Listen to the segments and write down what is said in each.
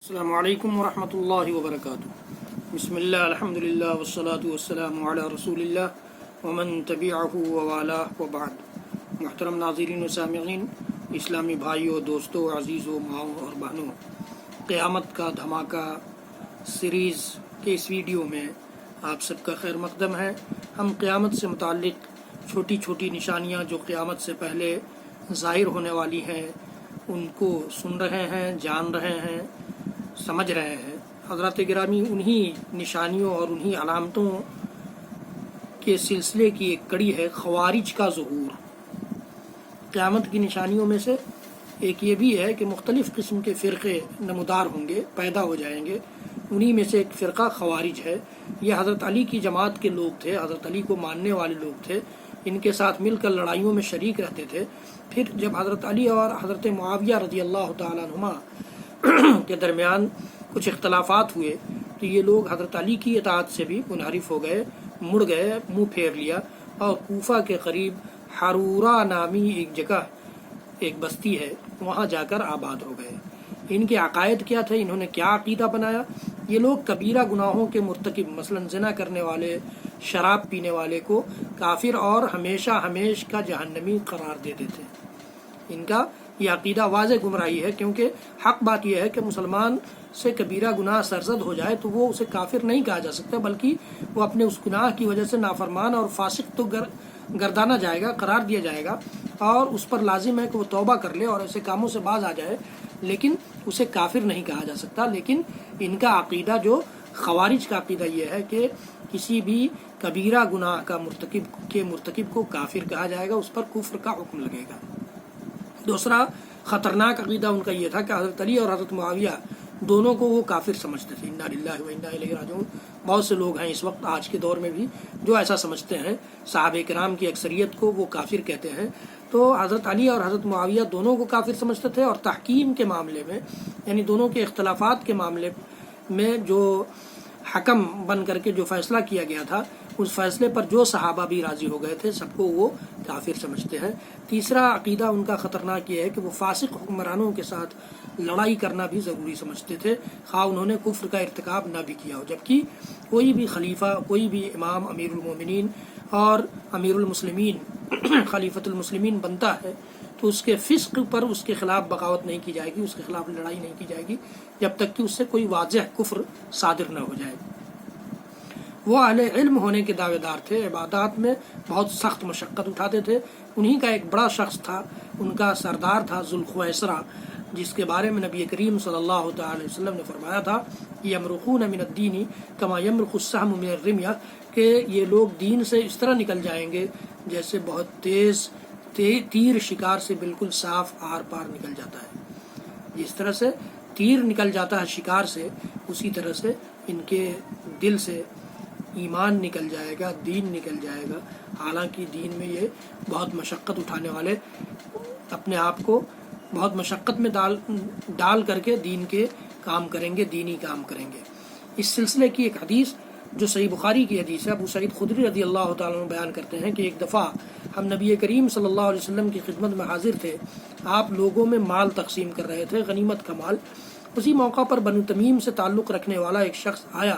السلام علیکم ورحمۃ اللہ وبرکاتہ۔ بسم اللہ الحمدللہ والصلاة والسلام علی رسول اللہ ومن تبعہ ووالاه وبعد۔ محترم ناظرین و سامعین، اسلامی بھائیوں، دوستوں، عزیزوں، ماؤں اور بہنوں، قیامت کا دھماکہ سیریز کے اس ویڈیو میں آپ سب کا خیر مقدم ہے۔ ہم قیامت سے متعلق چھوٹی چھوٹی نشانیاں جو قیامت سے پہلے ظاہر ہونے والی ہیں ان کو سن رہے ہیں، جان رہے ہیں، سمجھ رہے ہیں۔ حضرات گرامی، انہی نشانیوں اور انہی علامتوں کے سلسلے کی ایک کڑی ہے خوارج کا ظہور۔ قیامت کی نشانیوں میں سے ایک یہ بھی ہے کہ مختلف قسم کے فرقے نمودار ہوں گے، پیدا ہو جائیں گے۔ انہی میں سے ایک فرقہ خوارج ہے۔ یہ حضرت علی کی جماعت کے لوگ تھے، حضرت علی کو ماننے والے لوگ تھے، ان کے ساتھ مل کر لڑائیوں میں شریک رہتے تھے۔ پھر جب حضرت علی اور حضرت معاویہ رضی اللہ تعالیٰ عنہما کے درمیان کچھ اختلافات ہوئے تو یہ لوگ حضرت علی کی اطاعت سے بھی منحرف ہو گئے، مڑ گئے، منہ پھیر لیا اور کوفہ کے قریب حرورہ نامی ایک جگہ، ایک بستی ہے، وہاں جا کر آباد ہو گئے۔ ان کے عقائد کیا تھے؟ انہوں نے کیا عقیدہ بنایا؟ یہ لوگ کبیرہ گناہوں کے مرتکب، مثلا زنا کرنے والے، شراب پینے والے کو کافر اور ہمیشہ کا جہنمی قرار دیتے تھے۔ ان کا یہ عقیدہ واضح گمراہی ہے، کیونکہ حق بات یہ ہے کہ مسلمان سے کبیرہ گناہ سرزد ہو جائے تو وہ اسے کافر نہیں کہا جا سکتا، بلکہ وہ اپنے اس گناہ کی وجہ سے نافرمان اور فاسق تو گردانا جائے گا، قرار دیا جائے گا، اور اس پر لازم ہے کہ وہ توبہ کر لے اور ایسے کاموں سے باز آ جائے، لیکن اسے کافر نہیں کہا جا سکتا۔ لیکن ان کا عقیدہ، جو خوارج کا عقیدہ، یہ ہے کہ کسی بھی کبیرہ گناہ کا مرتکب کو کافر کہا جائے گا، اس پر کفر کا حکم لگے گا۔ دوسرا خطرناک عقیدہ ان کا یہ تھا کہ حضرت علی اور حضرت معاویہ دونوں کو وہ کافر سمجھتے تھے۔ انا للہ و انا الیہ راجعون۔ بہت سے لوگ ہیں اس وقت، آج کے دور میں بھی، جو ایسا سمجھتے ہیں۔ صحابہ کرام کی اکثریت کو وہ کافر کہتے ہیں۔ تو حضرت علی اور حضرت معاویہ دونوں کو کافر سمجھتے تھے، اور تحکیم کے معاملے میں، یعنی دونوں کے اختلافات کے معاملے میں جو حکم بن کر کے جو فیصلہ کیا گیا تھا، اس فیصلے پر جو صحابہ بھی راضی ہو گئے تھے، سب کو وہ کافر سمجھتے ہیں۔ تیسرا عقیدہ ان کا خطرناک یہ ہے کہ وہ فاسق حکمرانوں کے ساتھ لڑائی کرنا بھی ضروری سمجھتے تھے، خواہ انہوں نے کفر کا ارتکاب نہ بھی کیا ہو۔ جبکہ کوئی بھی خلیفہ، کوئی بھی امام، امیر المومنین اور امیر المسلمین، خلیفۃ المسلمین بنتا ہے تو اس کے فسق پر اس کے خلاف بغاوت نہیں کی جائے گی، اس کے خلاف لڑائی نہیں کی جائے گی، جب تک کہ اس سے کوئی واضح کفر صادر نہ ہو جائے۔ وہ اہل علم ہونے کے دعوے دار تھے، عبادات میں بہت سخت مشقت اٹھاتے تھے۔ انہی کا ایک بڑا شخص تھا، ان کا سردار تھا ذوالخویسرہ، جس کے بارے میں نبی کریم صلی اللہ تعالی علیہ وسلم نے فرمایا تھا، یمرقون من الدین کما یمرق السهم من الرمیہ، کہ یہ لوگ دین سے اس طرح نکل جائیں گے جیسے بہت تیز تیر شکار سے بالکل صاف آر پار نکل جاتا ہے۔ جس طرح سے تیر نکل جاتا ہے شکار سے، اسی طرح سے ان کے دل سے ایمان نکل جائے گا، دین نکل جائے گا۔ حالانکہ دین میں یہ بہت مشقت اٹھانے والے اپنے آپ کو بہت مشقت میں ڈال کر کے دین کے کام کریں گے، دینی کام کریں گے۔ اس سلسلے کی ایک حدیث جو صحیح بخاری کی حدیث ہے، ابو سعید خدری رضی اللہ تعالیٰ عنہ بیان کرتے ہیں کہ ایک دفعہ ہم نبی کریم صلی اللہ علیہ وسلم کی خدمت میں حاضر تھے، آپ لوگوں میں مال تقسیم کر رہے تھے، غنیمت کا مال۔ اسی موقع پر بنو تمیم سے تعلق رکھنے والا ایک شخص آیا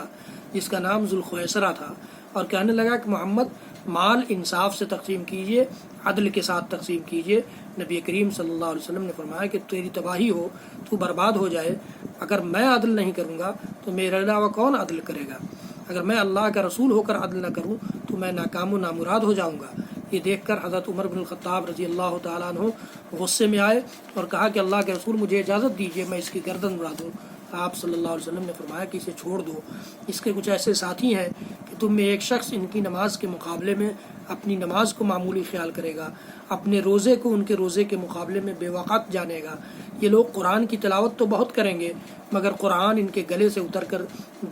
جس کا نام ذوالخویسرہ تھا، اور کہنے لگا کہ محمد، مال انصاف سے تقسیم کیجئے، عدل کے ساتھ تقسیم کیجئے۔ نبی کریم صلی اللہ علیہ وسلم نے فرمایا کہ تیری تباہی ہو، تو برباد ہو جائے، اگر میں عدل نہیں کروں گا تو میرے علاوہ کون عدل کرے گا؟ اگر میں اللہ کا رسول ہو کر عدل نہ کروں تو میں ناکام و نامراد ہو جاؤں گا۔ یہ دیکھ کر حضرت عمر بن الخطاب رضی اللہ تعالیٰ عنہ غصے میں آئے اور کہا کہ اللہ کے رسول، مجھے اجازت دیجیے میں اس کی گردن اڑا دوں۔ آپ صلی اللہ علیہ وسلم نے فرمایا کہ اسے چھوڑ دو، اس کے کچھ ایسے ساتھی ہیں کہ تم میں ایک شخص ان کی نماز کے مقابلے میں اپنی نماز کو معمولی خیال کرے گا، اپنے روزے کو ان کے روزے کے مقابلے میں بے وقت جانے گا۔ یہ لوگ قرآن کی تلاوت تو بہت کریں گے، مگر قرآن ان کے گلے سے اتر کر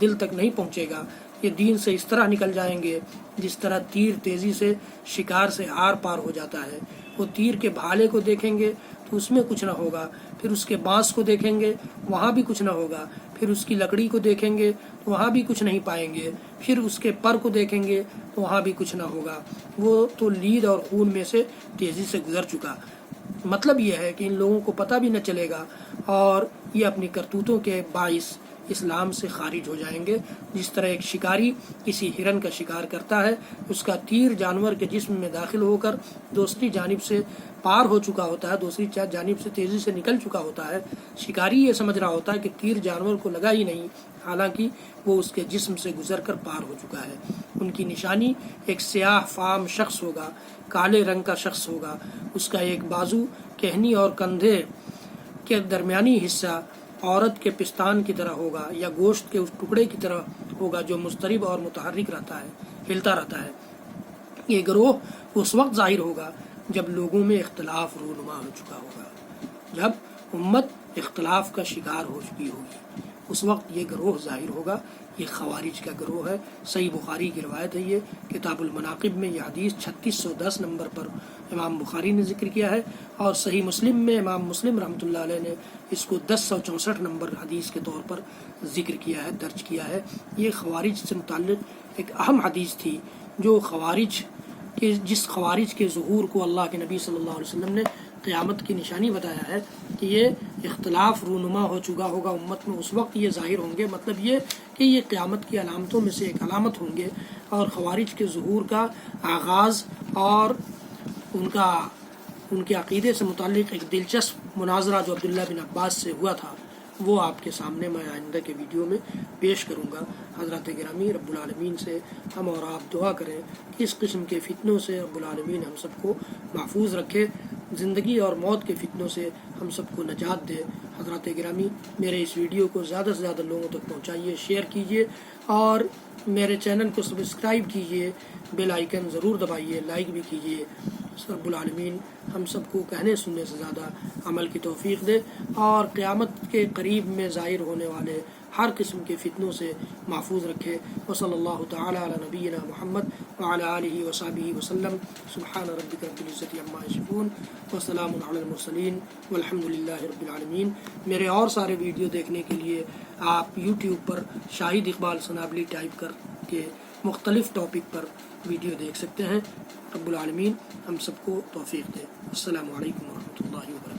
دل تک نہیں پہنچے گا۔ یہ دین سے اس طرح نکل جائیں گے جس طرح تیر تیزی سے شکار سے آر پار ہو جاتا ہے۔ وہ تیر کے بھالے کو دیکھیں گے تو اس میں کچھ نہ ہوگا، پھر اس کے بانس کو دیکھیں گے وہاں بھی کچھ نہ ہوگا، پھر اس کی لکڑی کو دیکھیں گے تو وہاں بھی کچھ نہیں پائیں گے، پھر اس کے پر کو دیکھیں گے تو وہاں بھی کچھ نہ ہوگا۔ وہ تو لید اور خون میں سے تیزی سے گزر چکا۔ مطلب یہ ہے کہ ان لوگوں کو پتہ بھی نہ چلے گا اور یہ اپنی کرتوتوں کے باعث اسلام سے خارج ہو جائیں گے۔ جس طرح ایک شکاری کسی ہرن کا شکار کرتا ہے، اس کا تیر جانور کے جسم میں داخل ہو کر دوسری جانب سے پار ہو چکا ہوتا ہے، دوسری جانب سے تیزی سے نکل چکا ہوتا ہے، شکاری یہ سمجھ رہا ہوتا ہے کہ تیر جانور کو لگا ہی نہیں، حالانکہ وہ اس کے جسم سے گزر کر پار ہو چکا ہے۔ ان کی نشانی ایک سیاہ فام شخص ہوگا، کالے رنگ کا شخص ہوگا، اس کا ایک بازو کہنی اور کندھے کے درمیانی حصہ عورت کے پستان کی طرح ہوگا یا گوشت کے اس ٹکڑے کی طرح ہوگا جو مضطرب اور متحرک رہتا ہے، ہلتا رہتا ہے۔ یہ گروہ اس وقت ظاہر ہوگا جب لوگوں میں اختلاف رونما ہو چکا ہوگا، جب امت اختلاف کا شکار ہو چکی ہوگی، اس وقت یہ گروہ ظاہر ہوگا۔ یہ خوارج کا گروہ ہے۔ صحیح بخاری کی روایت ہے، یہ کتاب المناقب میں یہ حدیث 3610 نمبر پر امام بخاری نے ذکر کیا ہے، اور صحیح مسلم میں امام مسلم رحمۃ اللہ علیہ نے اس کو 1064 نمبر حدیث کے طور پر ذکر کیا ہے، درج کیا ہے۔ یہ خوارج سے متعلق ایک اہم حدیث تھی، جو جس خوارج کے ظہور کو اللہ کے نبی صلی اللہ علیہ وسلم نے قیامت کی نشانی بتایا ہے کہ یہ اختلاف رونما ہو چکا ہوگا امت میں، اس وقت یہ ظاہر ہوں گے۔ مطلب یہ کہ یہ قیامت کی علامتوں میں سے ایک علامت ہوں گے، اور خوارج کے ظہور کا آغاز اور ان کے عقیدے سے متعلق ایک دلچسپ مناظرہ جو عبداللہ بن عباس سے ہوا تھا، وہ آپ کے سامنے میں آئندہ کے ویڈیو میں پیش کروں گا۔ حضرات گرامی، رب العالمین سے ہم اور آپ دعا کریں کہ اس قسم کے فتنوں سے رب العالمین ہم سب کو محفوظ رکھے، زندگی اور موت کے فتنوں سے ہم سب کو نجات دے۔ حضرات گرامی، میرے اس ویڈیو کو زیادہ سے زیادہ لوگوں تک پہنچائیے، شیئر کیجیے، اور میرے چینل کو سبسکرائب کیجیے، بیل آئیکن ضرور دبائیے، لائک بھی کیجیے۔ رب العالمین ہم سب کو کہنے سننے سے زیادہ عمل کی توفیق دے، اور قیامت کے قریب میں ظاہر ہونے والے ہر قسم کے فتنوں سے محفوظ رکھے۔ وصلی اللہ تعالی علی نبینا محمد وعلی آلہ وصحبہ وسلم۔ سبحان ربک رب العزۃ عما یصفون وسلام علی المرسلین والحمد للہ رب العالمین۔ میرے اور سارے ویڈیو دیکھنے کے لیے آپ یوٹیوب پر شاہد اقبال سنابلی ٹائپ کر کے مختلف ٹاپک پر ویڈیو دیکھ سکتے ہیں۔ رب العالمین ہم سب کو توفیق دے۔ السلام علیکم ورحمۃ اللہ وبرکاتہ۔